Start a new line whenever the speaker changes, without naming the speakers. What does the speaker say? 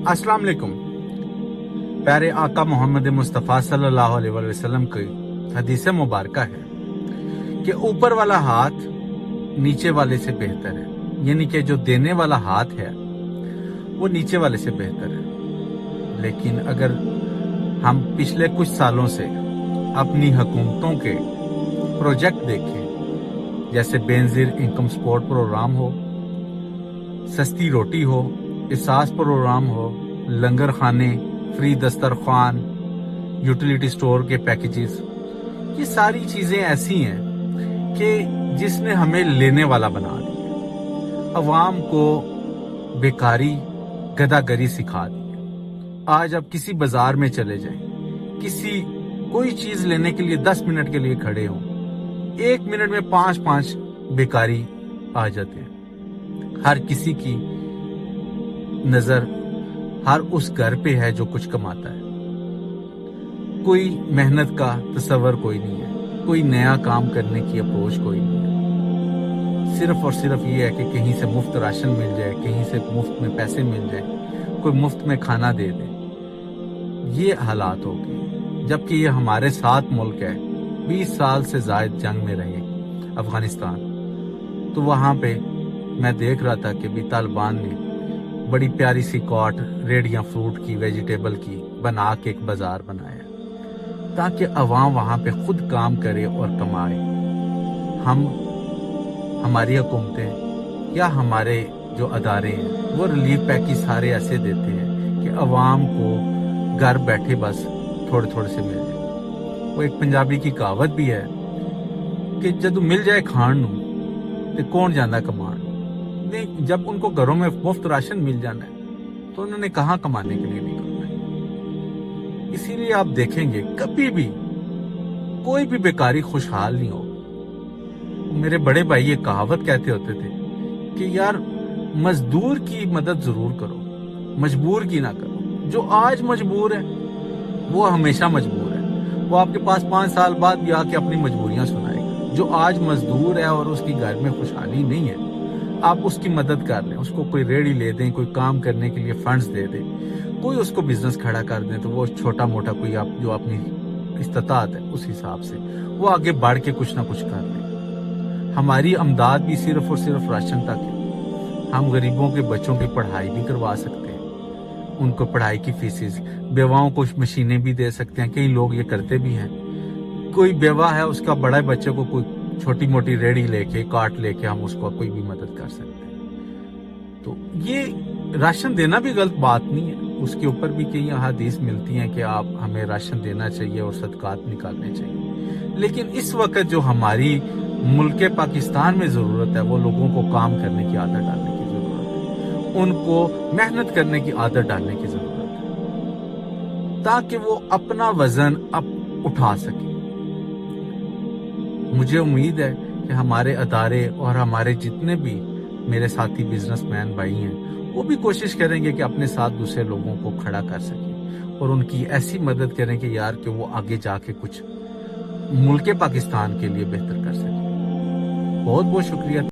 अस्सलाम वालेकुम। प्यारे आका मोहम्मद मुस्तफ़ा सल्लल्लाहु अलैहि वसल्लम की हदीस मुबारक है कि ऊपर वाला हाथ नीचे वाले से बेहतर है, यानी कि जो देने वाला हाथ है वो नीचे वाले से बेहतर है। लेकिन अगर हम पिछले कुछ सालों से अपनी हुकूमतों के प्रोजेक्ट देखें, जैसे बेनजीर इनकम सपोर्ट प्रोग्राम हो, सस्ती रोटी हो, एहसास प्रोग्राम हो, लंगर खाने, फ्री दस्तरखान, यूटिलिटी स्टोर के पैकेजेस, ये सारी चीजें ऐसी हैं कि जिसने हमें लेने वाला बना दिया, अवाम को बेकारी गदागरी सिखा दी। आज आप किसी बाजार में चले जाएं, कोई चीज लेने के लिए 10 मिनट के लिए खड़े हो, 1 मिनट में 5 बेकारी आ जाते हैं। हर किसी की नजर हर उस घर पे है जो कुछ कमाता है। कोई मेहनत का तस्वर कोई नहीं है, कोई नया काम करने की अप्रोच कोई नहीं है। सिर्फ और सिर्फ ये है कि कहीं से मुफ्त राशन मिल जाए, कहीं से मुफ्त में पैसे मिल जाए, कोई मुफ्त में खाना दे दे। ये हालात हो गए, जबकि ये हमारे साथ मुल्क है, 20 साल से ज्यादा जंग में रहे अफगानिस्तान। तो वहां पे मैं देख रहा था कि भी तालिबान ने बड़ी प्यारी सी कॉट रेडियां फ्रूट की, वेजिटेबल की बना के एक बाजार बनाया ताकि अवाम वहां पे खुद काम करे और कमाए। हमारी हुकूमतें या हमारे जो अदारे हैं वो रिलीफ पैकेज सारे ऐसे देते हैं कि अवाम को घर बैठे बस थोड़े थोड़े से मिल जाए। वो एक पंजाबी की कहावत भी है कि जब मिल जाए खाण नूं ते कौन जांदा कमाण। नहीं, जब उनको घरों में मुफ्त राशन मिल जाना है तो उन्होंने कहाँ कमाने के लिए निकलना है। इसीलिए आप देखेंगे कभी भी कोई भी बेकारी खुशहाल नहीं हो। मेरे बड़े भाई ये कहावत कहते होते थे कि यार मजदूर की मदद जरूर करो, मजबूर की ना करो। जो आज मजबूर है वो हमेशा मजबूर है, वो आपके पास 5 साल बाद भी आके अपनी मजबूरियां सुनाएगा। जो आज मजदूर है और उसकी घर में खुशहाली नहीं है, आप उसकी मदद कर लें, उसको कोई रेडी ले दें, कोई काम करने के लिए फंड्स दे दें, कोई उसको बिजनेस खड़ा कर दें, तो वो छोटा मोटा कोई आप जो अपनी इस्तात है उस हिसाब से वो आगे बढ़ के कुछ ना कुछ कर लें। हमारी अमदाद भी सिर्फ और सिर्फ राशन तक है। हम गरीबों के बच्चों की पढ़ाई भी करवा सकते हैं, उनको पढ़ाई की फीसेस, बेवाओं को मशीनें भी दे सकते हैं। कई लोग ये करते भी हैं। कोई बेवा है, उसका बड़ा बच्चे को कोई छोटी मोटी रेडी लेके, काट लेके हम उसको कोई भी मदद कर सकते हैं। तो ये राशन देना भी गलत बात नहीं है, उसके ऊपर भी कई हदीस मिलती हैं कि आप हमें राशन देना चाहिए और सदकात निकालने चाहिए। लेकिन इस वक्त जो हमारी मुल्क पाकिस्तान में जरूरत है वो लोगों को काम करने की आदत डालने की जरूरत है, उनको मेहनत करने की आदत डालने की जरूरत है ताकि वो अपना वजन अब उठा सके। मुझे उम्मीद है कि हमारे अदारे और हमारे जितने भी मेरे साथी बिजनेसमैन भाई हैं वो भी कोशिश करेंगे कि अपने साथ दूसरे लोगों को खड़ा कर सकें और उनकी ऐसी मदद करें कि यार कि वो आगे जाके कुछ मुल्क पाकिस्तान के लिए बेहतर कर सकें। बहुत बहुत शुक्रिया।